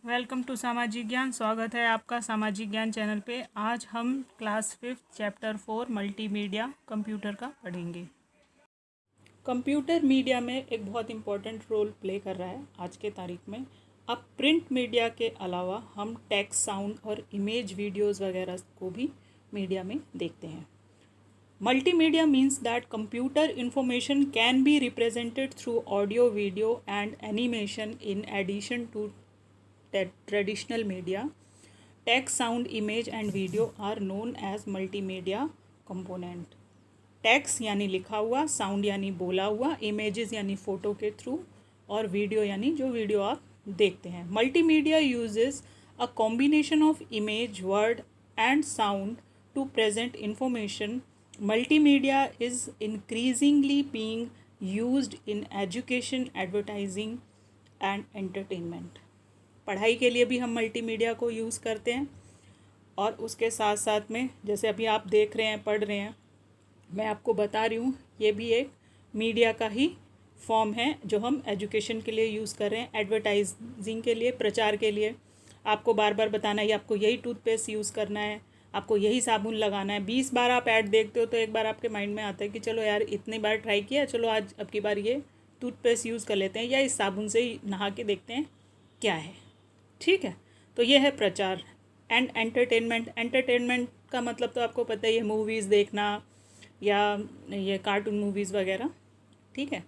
Welcome to सामाजिक ज्ञान। स्वागत है आपका सामाजिक ज्ञान चैनल पे। आज हम क्लास 5 चैप्टर 4 मल्टीमीडिया कंप्यूटर का पढ़ेंगे। कंप्यूटर मीडिया में एक बहुत इम्पॉर्टेंट रोल प्ले कर रहा है आज के तारीख में। अब प्रिंट मीडिया के अलावा हम टेक्स्ट, साउंड और इमेज, वीडियोज़ वगैरह को भी मीडिया में देखते हैं। Multimedia means that computer information can be represented through audio, video and animation in addition to traditional media. Text, sound, image and video are known as multimedia component. Text यानी लिखा हुआ, sound यानी बोला हुआ, images यानी photo के through, और video यानी जो वीडियो आप देखते हैं। Multimedia uses a combination of image, word and sound to present information. Multimedia is increasingly being used in education, advertising and entertainment. पढ़ाई के लिए भी हम मल्टीमीडिया को यूज़ करते हैं, और उसके साथ साथ में जैसे अभी आप देख रहे हैं, पढ़ रहे हैं, मैं आपको बता रही हूँ, ये भी एक मीडिया का ही फॉर्म है जो हम एजुकेशन के लिए यूज़ कर रहे हैं, एडवर्टाइजिंग के लिए, प्रचार के लिए। आपको बार बार बताना है आपको यही टूथपेस्ट यूज़ करना है, आपको यही साबुन लगाना है। 20 बार आप ऐड देखते हो तो एक बार आपके माइंड में आता है कि चलो यार इतनी बार ट्राई किया, चलो आज अब की बार ये टूथपेस्ट यूज़ कर लेते हैं, या इस साबुन से ही नहा के देखते हैं क्या है। ठीक है, तो ये है प्रचार। एंड एंटरटेनमेंट, एंटरटेनमेंट का मतलब तो आपको पता ही है, मूवीज़ देखना या ये कार्टून मूवीज़ वगैरह। ठीक है।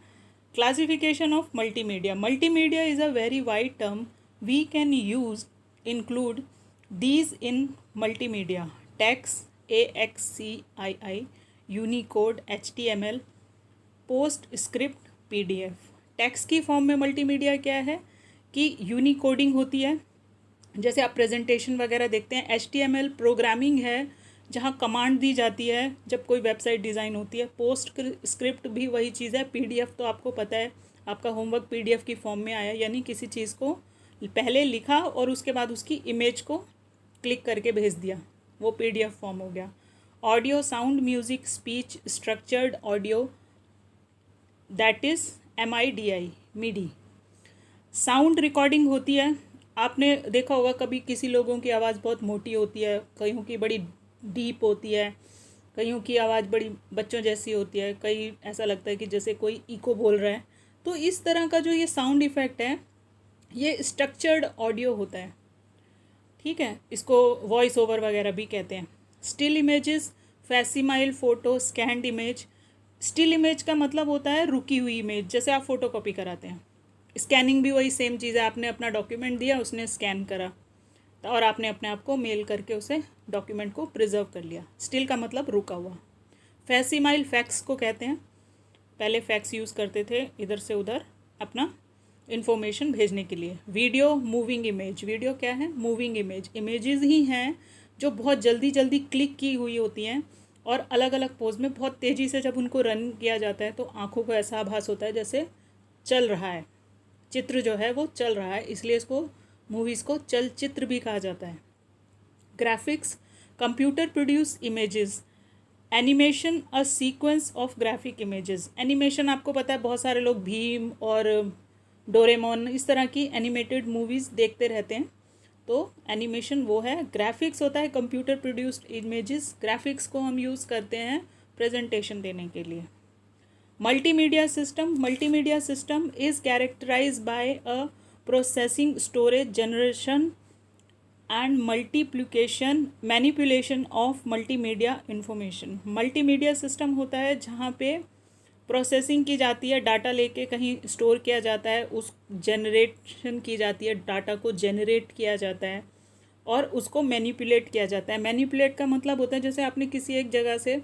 Classification of multimedia. Multimedia is a very wide term. We can use include these in multimedia: text, AXCII, Unicode, HTML, PostScript, PDF. Text की फॉर्म में मल्टीमीडिया क्या है कि यूनिकोडिंग होती है, जैसे आप प्रेजेंटेशन वगैरह देखते हैं। HTML प्रोग्रामिंग है जहाँ कमांड दी जाती है जब कोई वेबसाइट डिज़ाइन होती है। पोस्ट स्क्रिप्ट भी वही चीज़ है। PDF तो आपको पता है, आपका होमवर्क PDF की फॉर्म में आया, यानी किसी चीज़ को पहले लिखा और उसके बाद उसकी इमेज को क्लिक करके भेज दिया, वो PDF फॉर्म हो गया। Audio, sound, music, speech, structured audio, that is MIDI, midi. Sound recording होती है। आपने देखा होगा कभी किसी लोगों की आवाज़ बहुत मोटी होती है, कईयों की बड़ी डीप होती है, कईयों की आवाज़ बड़ी बच्चों जैसी होती है, कई ऐसा लगता है कि जैसे कोई इको बोल रहा है। तो इस तरह का जो ये साउंड इफ़ेक्ट है, ये स्ट्रक्चर्ड ऑडियो होता है। ठीक है, इसको वॉइस ओवर वगैरह भी कहते हैं। Still images, facsimile photo, scanned image. Still image का मतलब होता है रुकी हुई इमेज, जैसे आप फ़ोटो कॉपी कराते हैं। स्कैनिंग भी वही सेम चीज़ है, आपने अपना डॉक्यूमेंट दिया, उसने स्कैन करा और आपने अपने आप को मेल करके उसे डॉक्यूमेंट को प्रिजर्व कर लिया। स्टिल का मतलब रुका हुआ। फैसिमाइल फैक्स को कहते हैं, पहले फैक्स यूज़ करते थे इधर से उधर अपना इन्फॉर्मेशन भेजने के लिए। Video, moving image. वीडियो क्या है? Moving image. इमेजेस ही हैं जो बहुत जल्दी जल्दी क्लिक की हुई होती हैं और अलग अलग पोज में बहुत तेज़ी से जब उनको रन किया जाता है तो आँखों को ऐसा आभास होता है जैसे चल रहा है, चित्र जो है वो चल रहा है, इसलिए इसको मूवीज़ को चलचित्र भी कहा जाता है। Graphics, computer produce images. Animation, a sequence of graphic images. Animation आपको पता है, बहुत सारे लोग भीम और डोरेमोन इस तरह की एनिमेटेड मूवीज़ देखते रहते हैं, तो एनिमेशन वो है। ग्राफिक्स होता है कंप्यूटर प्रोड्यूस्ड इमेजेस। ग्राफिक्स को हम यूज़ करते हैं प्रेजेंटेशन देने के लिए। Multimedia system. Multimedia system is characterised by a processing, storage, generation and multiplication, manipulation of multimedia information. Multimedia system होता है जहाँ पे प्रोसेसिंग की जाती है, डाटा लेके कहीं स्टोर किया जाता है, उस जनरेशन की जाती है, डाटा को जनरेट किया जाता है और उसको मैनिपुलेट किया जाता है। मैनिपुलेट का मतलब होता है जैसे आपने किसी एक जगह से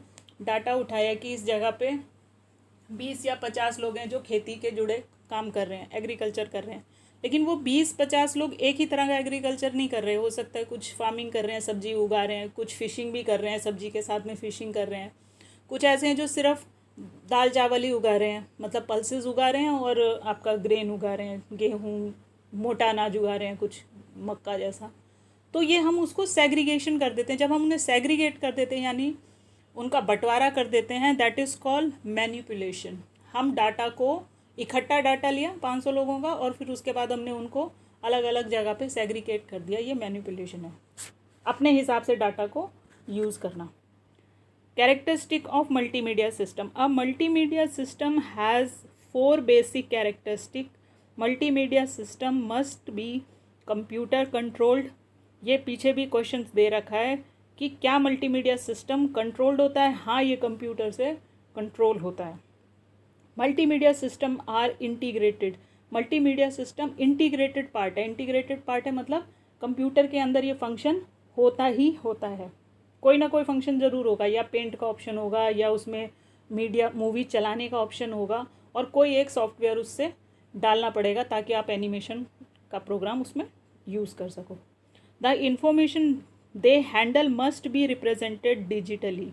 डाटा उठाया कि इस जगह पे 20 या 50 लोग हैं जो खेती के जुड़े काम कर रहे हैं, एग्रीकल्चर कर रहे हैं, लेकिन वो 20-50 लोग एक ही तरह का एग्रीकल्चर नहीं कर रहे। हो सकता है कुछ फार्मिंग कर रहे हैं, सब्जी उगा रहे हैं, कुछ फिशिंग भी कर रहे हैं, सब्जी के साथ में फिशिंग कर रहे हैं, कुछ ऐसे हैं जो सिर्फ दाल चावल ही उगा रहे हैं, मतलब पल्सेस उगा रहे हैं और आपका ग्रेन उगा रहे हैं, गेहूँ, मोटा अनाज उगा रहे हैं, कुछ मक्का जैसा। तो ये हम उसको सेग्रीगेशन कर देते हैं। जब हम उन्हें सेग्रीगेट कर देते हैं यानी उनका बंटवारा कर देते हैं, दैट इज़ कॉल्ड मैनिपुलेशन। हम डाटा को इकट्ठा डाटा लिया 500 लोगों का और फिर उसके बाद हमने उनको अलग अलग जगह पे सेग्रीगेट कर दिया, ये मैनिपुलेशन है। अपने हिसाब से डाटा को यूज़ करना। Characteristic of multimedia system. A multimedia system has 4 basic characteristic. Multimedia system must be computer controlled. ये पीछे भी क्वेश्चंस दे रखा है कि क्या मल्टीमीडिया सिस्टम कंट्रोल्ड होता है। हाँ, ये कंप्यूटर से कंट्रोल होता है। Multimedia system are integrated. Multimedia system integrated part है। इंटीग्रेटेड पार्ट है मतलब कंप्यूटर के अंदर ये फंक्शन होता ही होता है। कोई ना कोई फंक्शन ज़रूर होगा, या पेंट का ऑप्शन होगा, या उसमें मूवी चलाने का ऑप्शन होगा, और कोई एक सॉफ्टवेयर उससे डालना पड़ेगा ताकि आप एनिमेशन का प्रोग्राम उसमें यूज़ कर सको। The information they handle must be represented digitally.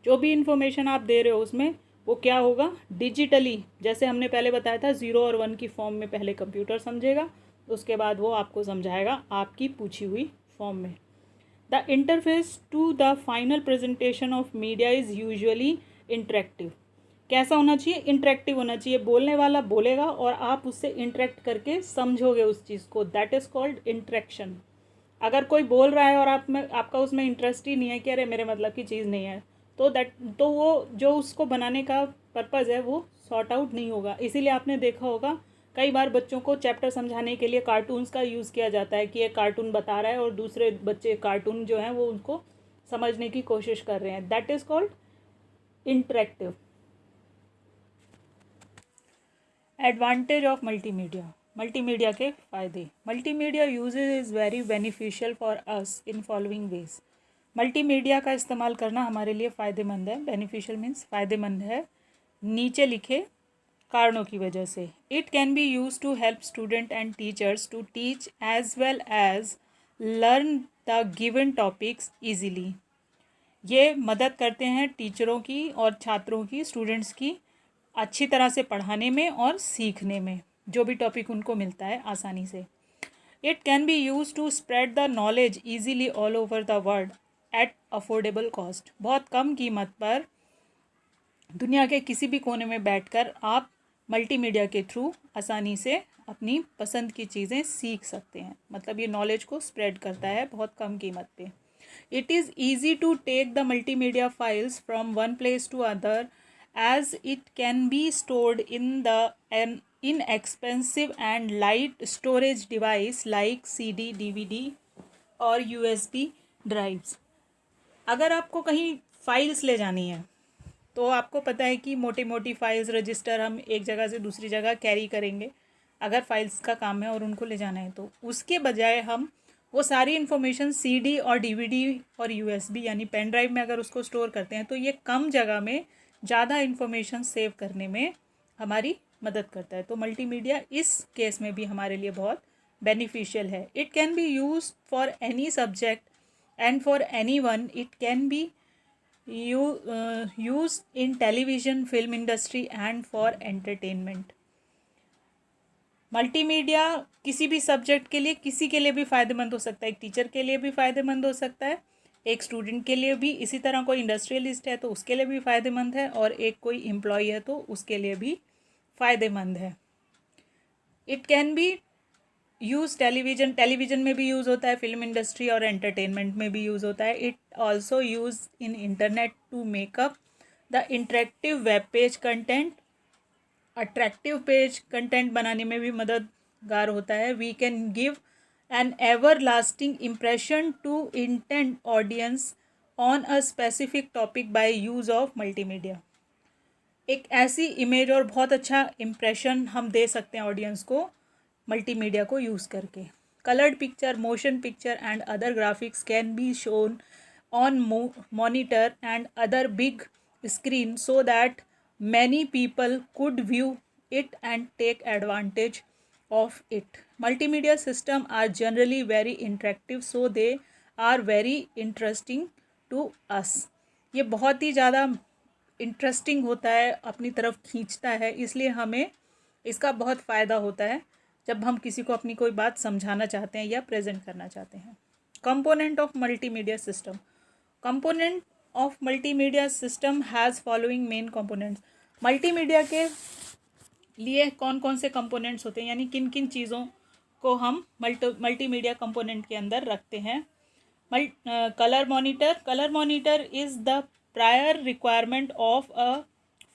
जो भी इंफॉर्मेशन आप दे रहे हो उसमें वो क्या होगा, डिजिटली। जैसे हमने पहले बताया था 0 और 1 की फॉर्म में पहले कंप्यूटर समझेगा, उसके बाद वो आपको समझाएगा आपकी पूछी हुई फॉर्म में। The interface to the final presentation of media is usually interactive. कैसा होना चाहिए, इंटरेक्टिव होना चाहिए। बोलने वाला बोलेगा और आप उससे इंटरेक्ट करके समझोगे उस चीज़ को, दैट इज़ कॉल्ड इंटरेक्शन। अगर कोई बोल रहा है और आपका उसमें इंटरेस्ट ही नहीं है कि अरे मेरे मतलब की चीज़ नहीं है, तो वो जो उसको बनाने का पर्पज़ है वो सॉर्ट आउट नहीं होगा। इसीलिए आपने देखा होगा कई बार बच्चों को चैप्टर समझाने के लिए कार्टून्स का यूज़ किया जाता है कि एक कार्टून बता रहा है और दूसरे बच्चे कार्टून जो हैं वो उनको समझने की कोशिश कर रहे हैं, that is called interactive. Advantage of multimedia. Multimedia के फ़ायदे। Multimedia usage is very beneficial for us in following ways. Multimedia का इस्तेमाल करना हमारे लिए फ़ायदेमंद है। बेनिफिशियल मीन्स फ़ायदेमंद है नीचे लिखे कारणों की वजह से। It can be use to help student and teachers to teach as well as learn the given topics easily. ये मदद करते हैं टीचरों की और छात्रों की, स्टूडेंट्स की अच्छी तरह से पढ़ाने में और सीखने में, जो भी टॉपिक उनको मिलता है आसानी से। It can be use to spread the knowledge easily all over the world at affordable cost. बहुत कम कीमत पर दुनिया के किसी भी कोने में बैठकर आप मल्टीमीडिया के थ्रू आसानी से अपनी पसंद की चीज़ें सीख सकते हैं। मतलब ये नॉलेज को स्प्रेड करता है बहुत कम कीमत पे। It is easy to take the multimedia files from one place to other as it can be stored in an inexpensive and light storage device like CD, DVD और USB drives। अगर आपको कहीं फाइल्स ले जानी है तो आपको पता है कि मोटी मोटी फाइल्स, रजिस्टर हम एक जगह से दूसरी जगह कैरी करेंगे अगर फाइल्स का काम है और उनको ले जाना है, तो उसके बजाय हम वो सारी इन्फॉर्मेशन CD और DVD और USB यानी पेन ड्राइव में अगर उसको स्टोर करते हैं तो ये कम जगह में ज़्यादा इन्फॉर्मेशन सेव करने में हमारी मदद करता है। तो मल्टीमीडिया इस केस में भी हमारे लिए बहुत बेनिफिशियल है। It can be use for any subject and for any one. It can be use in television, film industry and for entertainment. Multimedia किसी भी सब्जेक्ट के लिए, किसी के लिए भी फ़ायदेमंद हो सकता है। एक टीचर के लिए भी फ़ायदेमंद हो सकता है, एक स्टूडेंट के लिए भी, इसी तरह कोई इंडस्ट्रियलिस्ट है तो उसके लिए भी फ़ायदेमंद है, और एक कोई एम्प्लॉई है तो उसके लिए भी फ़ायदेमंद है। It can B use television में भी यूज़ होता है, फिल्म इंडस्ट्री और एंटरटेनमेंट में भी यूज़ होता है। It also use in internet to make up the interactive web page content. Attractive page content बनाने में भी मददगार होता है। We can give an ever lasting impression to intent audience on a specific topic by use of multimedia. एक ऐसी image और बहुत अच्छा इम्प्रेशन हम दे सकते हैं ऑडियंस को मल्टीमीडिया को यूज़ करके। Coloured picture, motion picture and other graphics can be shown on monitor and other big screen so that many people could view it and take advantage of it. Multimedia systems are generally very interactive, so they are very interesting to us. ये बहुत ही ज़्यादा interesting होता है, अपनी तरफ खींचता है, इसलिए हमें इसका बहुत फ़ायदा होता है जब हम किसी को अपनी कोई बात समझाना चाहते हैं या प्रेजेंट करना चाहते हैं। Component of multimedia system. Component of multimedia system has following main components. Multimedia के लिए कौन कौन से कंपोनेंट्स होते हैं, यानी किन किन चीज़ों को हम मल्टीमीडिया कंपोनेंट के अंदर रखते हैं। Colour monitor is the prior requirement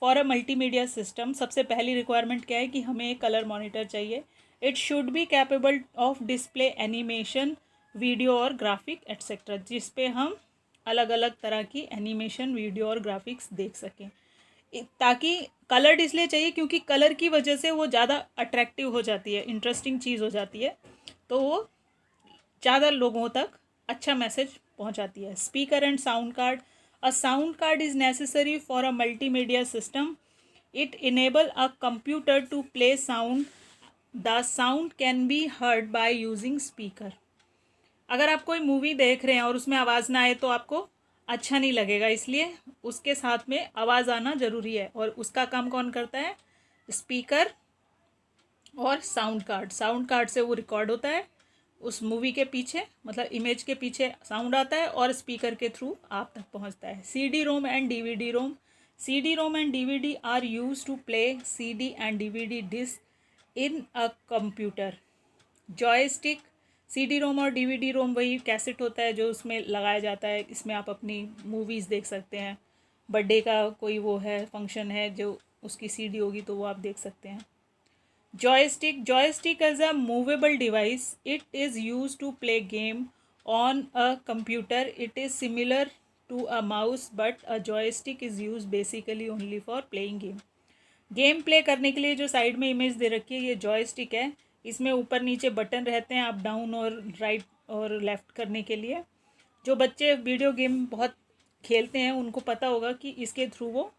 for a multimedia system. सबसे पहली रिक्वायरमेंट क्या है कि हमें एक कलर मॉनिटर चाहिए। It should be capable of display animation, video और ग्राफिक एट्सेट्रा, जिस पे हम अलग अलग तरह की एनिमेशन, वीडियो और ग्राफिक्स देख सकें। ताकि कलर डिस्प्ले चाहिए क्योंकि कलर की वजह से वो ज़्यादा अट्रैक्टिव हो जाती है, इंटरेस्टिंग चीज़ हो जाती है, तो वो ज़्यादा लोगों तक अच्छा मैसेज पहुंचाती है। Speaker and sound card. A sound card is necessary for a multimedia system. It enable a computer to play sound. The sound can be heard by using speaker. अगर आप कोई मूवी देख रहे हैं और उसमें आवाज़ ना आए तो आपको अच्छा नहीं लगेगा, इसलिए उसके साथ में आवाज़ आना ज़रूरी है। और उसका काम कौन करता है? स्पीकर और साउंड कार्ड। साउंड कार्ड से वो रिकॉर्ड होता है उस मूवी के पीछे, मतलब इमेज के पीछे साउंड आता है और स्पीकर के थ्रू आप तक पहुंचता है। CD ROM and DVD ROM. CD ROM and DVD are use to play CD and DVD disc in a computer. Joystick. CD ROM और डीवीडी रोम वही कैसेट होता है जो उसमें लगाया जाता है, इसमें आप अपनी मूवीज़ देख सकते हैं। बर्थडे का कोई वो है, फंक्शन है, जो उसकी सीडी होगी तो वो आप देख सकते हैं। Joystick is a movable device. It is used to play game on a computer. It is similar to a mouse, but a joystick is used basically only for playing game. Game play करने के लिए जो side में image दे रखी है ये joystick है। इसमें ऊपर नीचे बटन रहते हैं, अप डाउन और राइट और लेफ़्ट करने के लिए। जो बच्चे वीडियो गेम बहुत खेलते हैं उनको पता होगा कि इसके थ्रू वो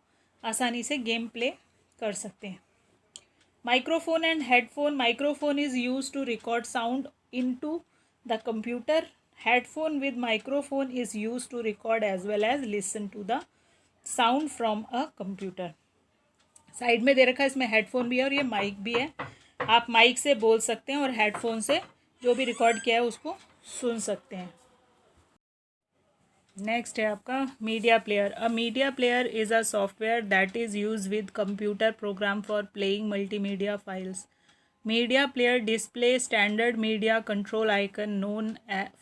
आसानी से गेम प्ले कर सकते हैं। Microphone and headphone. Microphone is used to record sound into the computer. Headphone with microphone is used to record as well as listen to the sound from a computer. Side में दे रखा है, इसमें headphone भी है और ये mic भी है। आप माइक से बोल सकते हैं और हेडफोन से जो भी रिकॉर्ड किया है उसको सुन सकते हैं। नेक्स्ट है आपका media player. A media player is a software that is use with computer program for playing multimedia files. Media player display standard media control icon known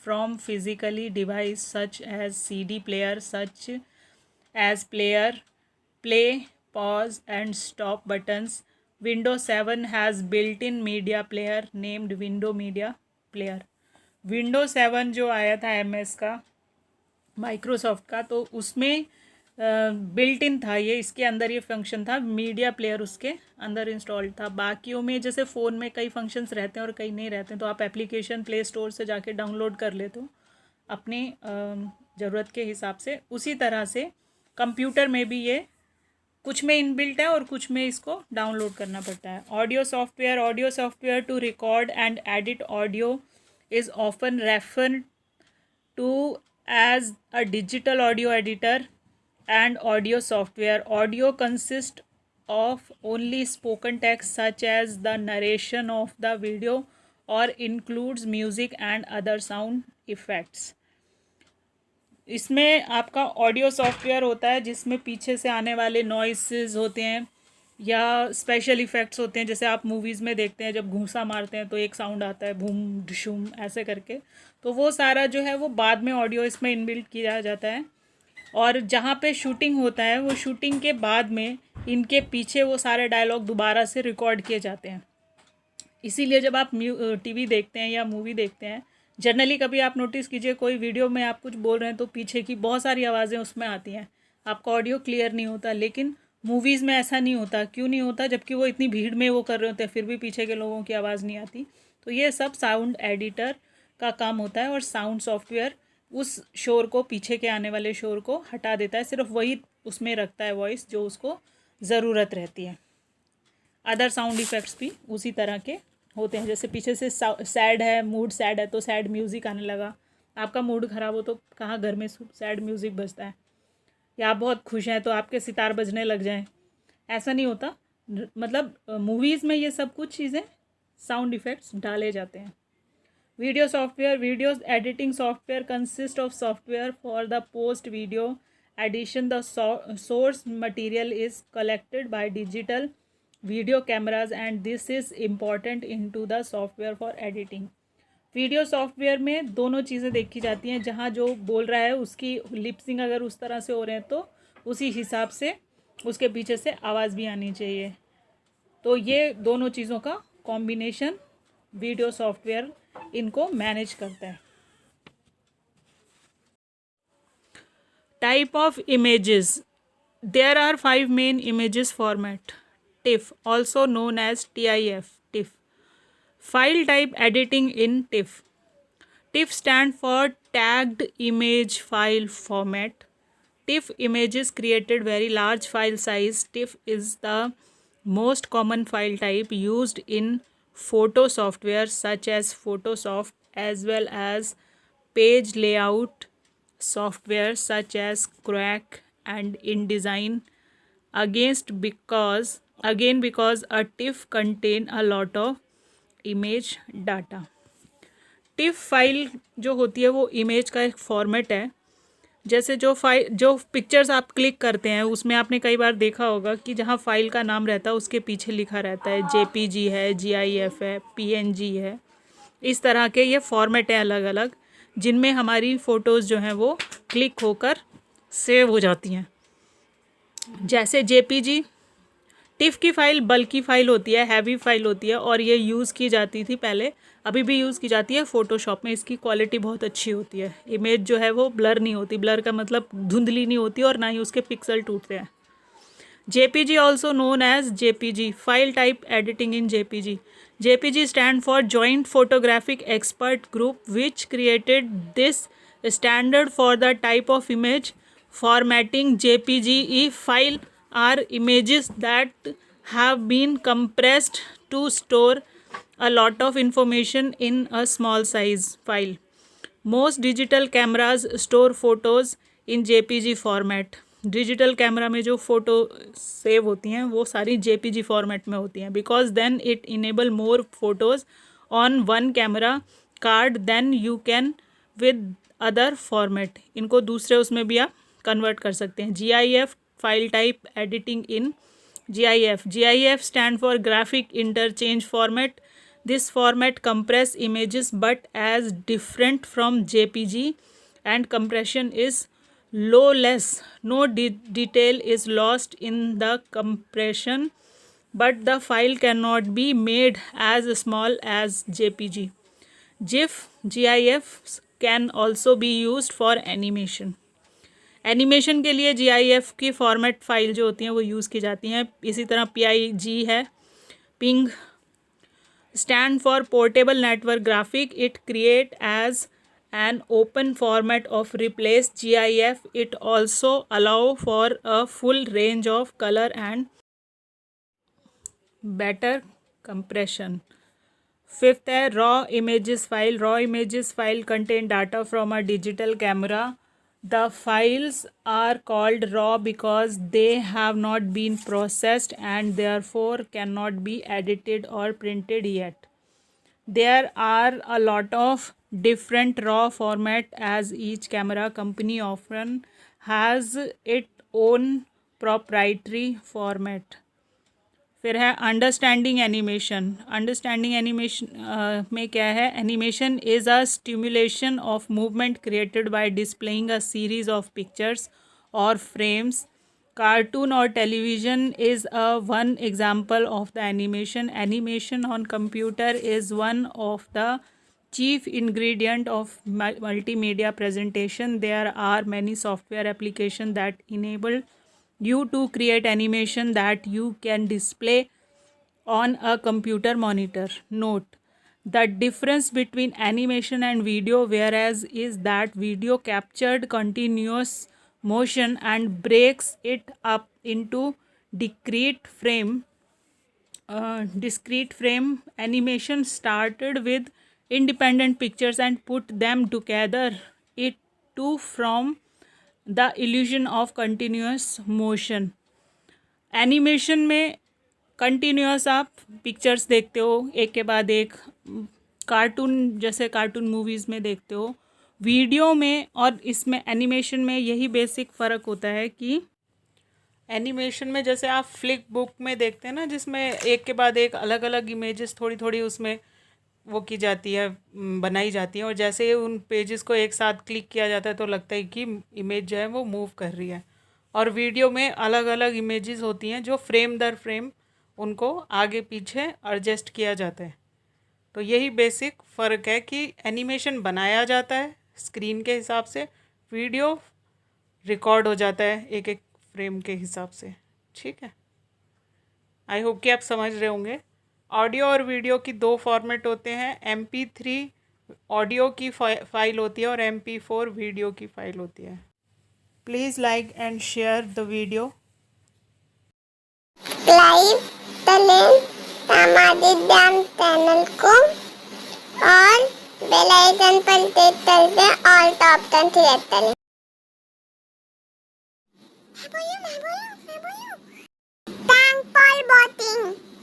from physically device such as CD player, such as player, play, pause and stop buttons. Windows 7 has built-in media player named Window Media Player. Windows 7 जो आया था MS का, Microsoft का, तो उसमें built in था ये, इसके अंदर ये फंक्शन था, मीडिया प्लेयर उसके अंदर इंस्टॉल था। बाकियों में जैसे फ़ोन में कई फंक्शंस रहते हैं और कई नहीं रहते हैं, तो आप एप्लीकेशन प्ले स्टोर से जाके डाउनलोड कर लेते हो अपनी ज़रूरत के हिसाब से। उसी तरह से कंप्यूटर में भी ये कुछ में इनबिल्ट है और कुछ में इसको डाउनलोड करना पड़ता है। Audio software to record and edit audio is often refer to as a digital audio editor and audio software. Audio consists of only spoken text such as the narration of the video or includes music and other sound effects. इसमें आपका audio software होता है जिसमें पीछे से आने वाले noises होते हैं या स्पेशल इफ़ेक्ट्स होते हैं। जैसे आप मूवीज़ में देखते हैं जब घूंसा मारते हैं तो एक साउंड आता है भूम ढुशुम ऐसे करके, तो वो सारा जो है वो बाद में ऑडियो इसमें इनबिल्ट किया जाता है। और जहाँ पे शूटिंग होता है वो शूटिंग के बाद में इनके पीछे वो सारे डायलॉग दोबारा से रिकॉर्ड किए जाते हैं। इसीलिए जब आप टीवी देखते हैं या मूवी देखते हैं, जनरली कभी आप नोटिस कीजिए कोई वीडियो में आप कुछ बोल रहे हैं तो पीछे की बहुत सारी आवाज़ें उसमें आती हैं, आपका ऑडियो क्लियर नहीं होता। लेकिन मूवीज़ में ऐसा नहीं होता। क्यों नहीं होता? जबकि वो इतनी भीड़ में वो कर रहे होते हैं फिर भी पीछे के लोगों की आवाज़ नहीं आती। तो ये सब साउंड एडिटर का काम होता है और साउंड सॉफ्टवेयर उस शोर को, पीछे के आने वाले शोर को हटा देता है, सिर्फ वही उसमें रखता है वॉइस जो उसको ज़रूरत रहती है। अदर साउंड इफ़ेक्ट्स भी उसी तरह के होते हैं। जैसे पीछे से सैड है, मूड सैड है तो सैड म्यूज़िक आने लगा। आपका मूड ख़राब हो तो कहाँ घर में सैड म्यूज़िक बजता है, या आप बहुत खुश हैं तो आपके सितार बजने लग जाएं, ऐसा नहीं होता। मतलब मूवीज़ में ये सब कुछ चीज़ें साउंड इफ़ेक्ट्स डाले जाते हैं। Video software. Video editing software consist of software for the post video edition. The source material is collected by digital video cameras and this is important into the software for editing. Video software में दोनों चीज़ें देखी जाती हैं, जहाँ जो बोल रहा है उसकी लिपसिंग अगर उस तरह से हो रहे हैं तो उसी हिसाब से उसके पीछे से आवाज़ भी आनी चाहिए। तो ये दोनों चीज़ों का कॉम्बिनेशन वीडियो सॉफ्टवेयर इनको मैनेज करता है। Type of images, there are 5 main images format. TIFF, also known as TIF, TIFF. File type editing in TIFF. TIFF stand for Tagged Image File Format. TIFF images created very large file size. TIFF is the most common file type used in photo software such as Photoshop, as well as page layout software such as Crack and InDesign. Because a TIFF contain a lot of image data. Tiff file जो होती है वो image का एक format है। जैसे जो pictures आप क्लिक करते हैं उसमें आपने कई बार देखा होगा कि जहाँ फाइल का नाम रहता है उसके पीछे लिखा रहता है JPG है, GIF है, PNG है। इस तरह के ये फॉर्मेट हैं अलग अलग, जिनमें हमारी फ़ोटोज़ जो हैं वो क्लिक होकर सेव हो जाती हैं। जैसे JPG, टिफ की फ़ाइल बल्कि फ़ाइल होती है, हैवी फ़ाइल होती है और ये यूज़ की जाती थी पहले, अभी भी यूज़ की जाती है फ़ोटोशॉप में। इसकी क्वालिटी बहुत अच्छी होती है, इमेज जो है वो ब्लर नहीं होती, ब्लर का मतलब धुंधली नहीं होती और ना ही उसके पिक्सल टूटते हैं। JPG also known as JPG, file type editing in JPG. JPG stand for joint photographic expert group which created this standard for the type of image formatting JPG file are images that have been compressed to store a lot of information in a small size file. Most digital cameras store photos in JPG format. Digital camera में जो photo save होती हैं वो सारी JPG format में होती हैं, because then it enable more photos on one camera card than you can with other format. इनको दूसरे उसमें भी आप कन्वर्ट कर सकते हैं। GIF file type editing in GIF stand for graphic interchange format. This format compress images but as different from JPG and compression is less. No detail is lost in the compression, but the file cannot be made as small as JPG. GIF can also be used for animation. Animation के लिए GIF की format file जो होती हैं वो use की जाती हैं। इसी तरह PIG है, ping stand for portable network graphic. It create as an open format of replace GIF. It also allow for a full range of colour and better compression. Fifth है raw images file. Raw images file contain data from a digital camera. The files are called raw because they have not been processed and therefore cannot be edited or printed yet. There are a lot of different raw format as each camera company often has its own proprietary format. फिर है understanding animation. Understanding animation में क्या है? Animation is a stimulation of movement created by displaying a series of pictures और frames. Cartoon और television is a one example of the animation. Animation on computer is one of the chief ingredient of multimedia presentation. There are many software applications that enable you to create animation that you can display on a computer monitor. Note the difference between animation and video, whereas is that video captured continuous motion and breaks it up into discrete frame. Animation started with independent pictures and put them together it to form the illusion of continuous motion. Animation में continuous आप pictures देखते हो एक के बाद एक, cartoon जैसे cartoon movies में देखते हो. वीडियो में और इसमें एनिमेशन में यही बेसिक फ़र्क होता है कि एनिमेशन में जैसे आप फ्लिक बुक में देखते हैं ना, जिसमें एक के बाद एक अलग अलग इमेजेस थोड़ी थोड़ी उसमें वो की जाती है, बनाई जाती है, और जैसे ही उन पेजेस को एक साथ क्लिक किया जाता है तो लगता है कि इमेज जो है वो मूव कर रही है। और वीडियो में अलग अलग इमेजेस होती हैं जो फ्रेम दर फ्रेम उनको आगे पीछे एडजस्ट किया जाता है। तो यही बेसिक फ़र्क है कि एनिमेशन बनाया जाता है स्क्रीन के हिसाब से, वीडियो रिकॉर्ड हो जाता है एक एक फ्रेम के हिसाब से। ठीक है, आई होप कि आप समझ रहे होंगे। ऑडियो और वीडियो की दो फॉर्मेट होते हैं, MP3 ऑडियो की फाइल होती है और MP4 वीडियो की फाइल होती है। Please like and share the video. लाइव तलें सामाजिक ज्ञान चैनल को और बेल आइकन पर क्लिक करके ऑल टॉप 10 सिलेक्ट करें। Thanks for watching.